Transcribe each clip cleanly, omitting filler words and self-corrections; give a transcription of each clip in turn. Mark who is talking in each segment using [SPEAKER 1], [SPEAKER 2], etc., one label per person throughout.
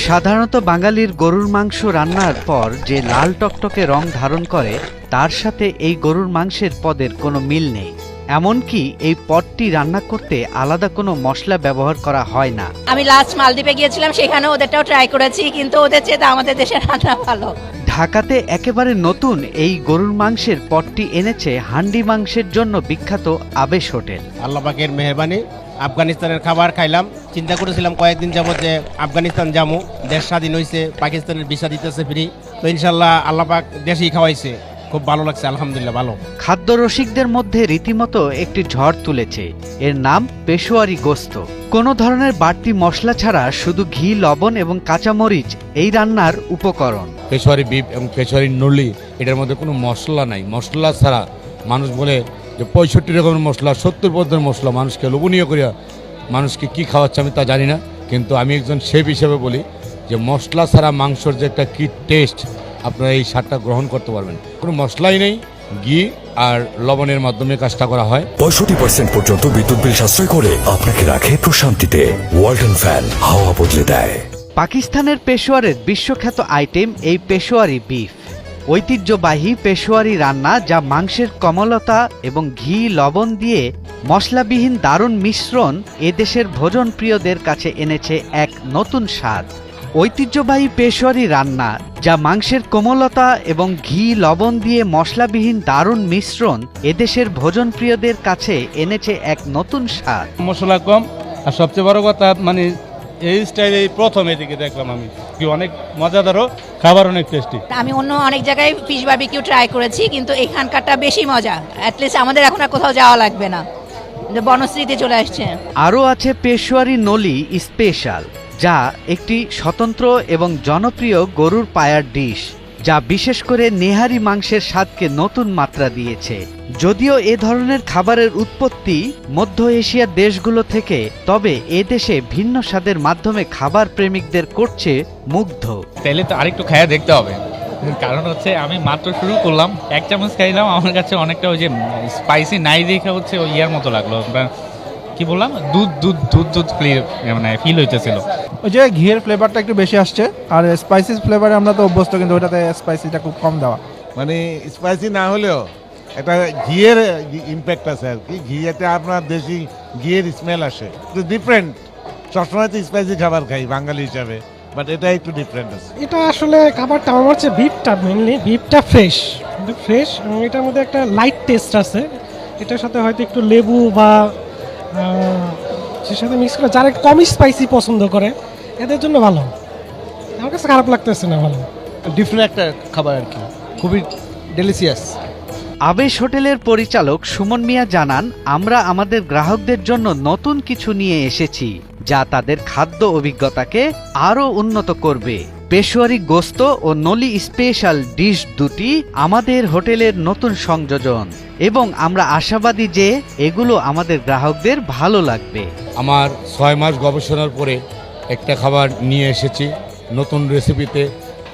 [SPEAKER 1] সাধারণত বাঙালির গরুর মাংস রান্নার পর যে লাল টকটকে রং ধারণ করে তার সাথে এই গরুর মাংসের পদের কোনো মিল নেই। এমনকি এই পদটি রান্না করতে আলাদা কোনো মশলা ব্যবহার করা হয় না।
[SPEAKER 2] আমি লাস্ট মালদ্বীপে গিয়েছিলাম, সেখানে ওদেরটাও ট্রাই করেছি, কিন্তু ওদের চেয়ে আমাদের দেশের রান্না ভালো।
[SPEAKER 1] ঢাকাতে একেবারে নতুন এই গরুর মাংসের পদটি এনেছে হান্ডি মাংসের জন্য বিখ্যাত আবেশ হোটেল।
[SPEAKER 3] আল্লাহ পাকের মেহেরবানি, আফগানিস্তানের খাবার খাইলাম। চিন্তা করেছিলাম কয়েকদিন যাবত যে আফগানিস্তান যাবো, দেশ স্বাধীন হয়েছে, পাকিস্তানের ভিসা দিতেছে ফ্রি, তো ইনশাল্লাহ আল্লাহ পাক দেশেই খাওয়াইছে, খুব ভালো লাগছে, আলহামদুলিল্লাহ ভালো।
[SPEAKER 1] খাদ্য রসিকদের মধ্যে রীতিমতো একটি ঝড় তুলেছে। এর নাম পেশোয়ারি গোস্ত। কোনো ধরনের বাড়তি মশলা ছাড়া শুধু ঘি, লবণ এবং কাঁচামরিচ এই রান্নার উপকরণ।
[SPEAKER 4] পেশোয়ারি বিফ এবং পেশোয়ারি নলি, এটার মধ্যে কোনো মশলা নাই। মশলা ছাড়া মানুষ বলে যে 65 রকমের মশলা, 70 পদের মশলা, মানুষকে লোভনীয় করিয়া মানুষকে কি খাওয়াচ্ছে আমি তা জানি না, কিন্তু আমি একজন শেফ হিসেবে বলি যে মশলা ছাড়া মাংসর যে একটা কি টেস্ট, আপনারা এই স্বাদটা গ্রহণ করতে পারবেন। কোনো মশলাই নেই, ঘি আর লবণের মাধ্যমে কাজটা করা হয়।
[SPEAKER 5] 65% পর্যন্ত বিদ্যুৎ বিল সাশ্রয় করে আপনাকে রাখে প্রশান্তিতে। ওয়ালটন ফ্যান হাওয়া বদলে দেয়।
[SPEAKER 1] পাকিস্তানের পেশোয়ারের বিশ্বখ্যাত আইটেম এই পেশোয়ারি বিফ। ঐতিহ্যবাহী পেশোয়ারি রান্না যা মাংসের কমলতা এবং ঘি, লবণ দিয়ে মশলাবিহীন দারুণ মিশ্রণ এদেশের ভোজনপ্রিয়দের কাছে এনেছে এক নতুন স্বাদ। ঐতিহ্যবাহী পেশোয়ারি রান্না যা মাংসের কোমলতা এবং ঘি, লবণ দিয়ে মশলাবিহীন দারুণ মিশ্রণ এদেশের ভোজনপ্রিয়দের কাছে এনেছে এক নতুন স্বাদ।
[SPEAKER 6] মশলা কম, আর সবচেয়ে বড় কথা মানে এই স্টাইলে প্রথম এদিকে দেখলাম আমি, কি অনেক মজাদারও, খাবার অনেক টেস্টি।
[SPEAKER 2] আমি অন্য অনেক জায়গায় ফিশ বারবিকিউ ট্রাই করেছি, কিন্তু এখানকারটা বেশি মজা। অ্যাটলিস্ট আমাদের এখন আর কোথাও যাওয়া লাগবে না, বনশ্রীতে চলে আসছে।
[SPEAKER 1] আরও আছে পেশোয়ারি নলি স্পেশাল, যা একটি স্বতন্ত্র এবং জনপ্রিয় গরুর পায়ার ডিশ, যা বিশেষ করে নেহারি মাংসের স্বাদকে নতুন মাত্রা দিয়েছে। যদিও এ ধরনের খাবারের উৎপত্তি মধ্য এশিয়ার দেশগুলো থেকে, তবে এ দেশে ভিন্ন স্বাদের মাধ্যমে খাবার প্রেমিকদের করছে মুগ্ধ।
[SPEAKER 7] তাহলে তো আরেকটু খাইয়া দেখতে হবে, কারণ হচ্ছে আমি মাত্র শুরু করলাম, 1 চামচ খাইলাম, আমার কাছে অনেকটা ওই যে স্পাইসি নাই দেখে হচ্ছে ওই ইয়ার মতো লাগলো, কি বললাম, দুধ দুধ দুধ দুধ মানে ফিল হইতেছিল।
[SPEAKER 8] ওই যে ঘিয়ের ফ্লেভারটা একটু বেশি আসছে, আর স্পাইসি ফ্লেভারে আমরা তো অভ্যস্ত, কিন্তু ওটাতে স্পাইসিটা খুব কম দেওয়া।
[SPEAKER 9] মানে স্পাইসি না হলেও একটা ঘিয়ের ইম্প্যাক্ট আছে আর কি। ঘিয়েতে আপনার দেশি ঘিয়ের স্মেল আসে, একটু ডিফারেন্ট। সবসময় তো স্পাইসি খাবার খাই বাঙালি হিসাবে, বাট এটা একটু ডিফারেন্ট আছে।
[SPEAKER 10] এটা আসলে খাবারটা আমার হচ্ছে বিফটা, মেনলি বিফটা ফ্রেশ এবং এটার মধ্যে একটা লাইট টেস্ট আছে। এটার সাথে হয়তো একটু লেবু বা সে সাথে মিক্স করে, যারা কম স্পাইসি পছন্দ করে এদের জন্য ভালো। আমার কাছে খারাপ লাগতেছে না, ভালো,
[SPEAKER 8] ডিফারেন্ট একটা খাবার আর কি, খুবই ডেলিশিয়াস।
[SPEAKER 1] আবেশ হোটেলের পরিচালক সুমন মিয়া জানান, আমরা আমাদের গ্রাহকদের জন্য নতুন কিছু নিয়ে এসেছি যা তাদের খাদ্য অভিজ্ঞতাকে আরও উন্নত করবে। পেশোয়ারি গোস্ত ও নলি স্পেশাল ডিশ দুটি আমাদের হোটেলের নতুন সংযোজন, এবং আমরা আশাবাদী যে এগুলো আমাদের গ্রাহকদের ভালো লাগবে।
[SPEAKER 4] আমার 6 মাস গবেষণার পরে একটা খাবার নিয়ে এসেছি নতুন রেসিপিতে,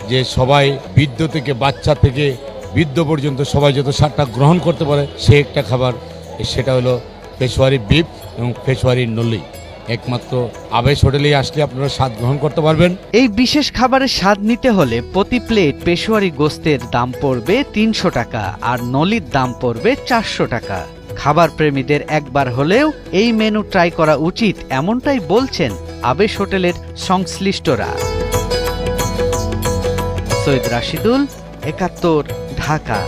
[SPEAKER 4] যে সবাই বৃদ্ধ থেকে বাচ্চা থেকে বৃদ্ধ পর্যন্ত সবাই যত স্বাদটা গ্রহণ করতে পারে, সে একটা খাবার, সেটা হলো পেশোয়ারি বিফ এবং পেশোয়ারি নলি। একমাত্র আবেশ হোটেলেই আসলে আপনারা স্বাদ গ্রহণ করতে পারবেন।
[SPEAKER 1] এই বিশেষ খাবারের স্বাদ নিতে হলে প্রতি প্লেট পেশোয়ারি গোস্তের দাম পড়বে 300 টাকা, আর নলির দাম পড়বে 400 টাকা। খাবার প্রেমীদের একবার হলেও এই মেনু ট্রাই করা উচিত, এমনটাই বলছেন আবেশ হোটেলের সংশ্লিষ্টরা। সৈয়দ রাশিদুল, 71, ঢাকা।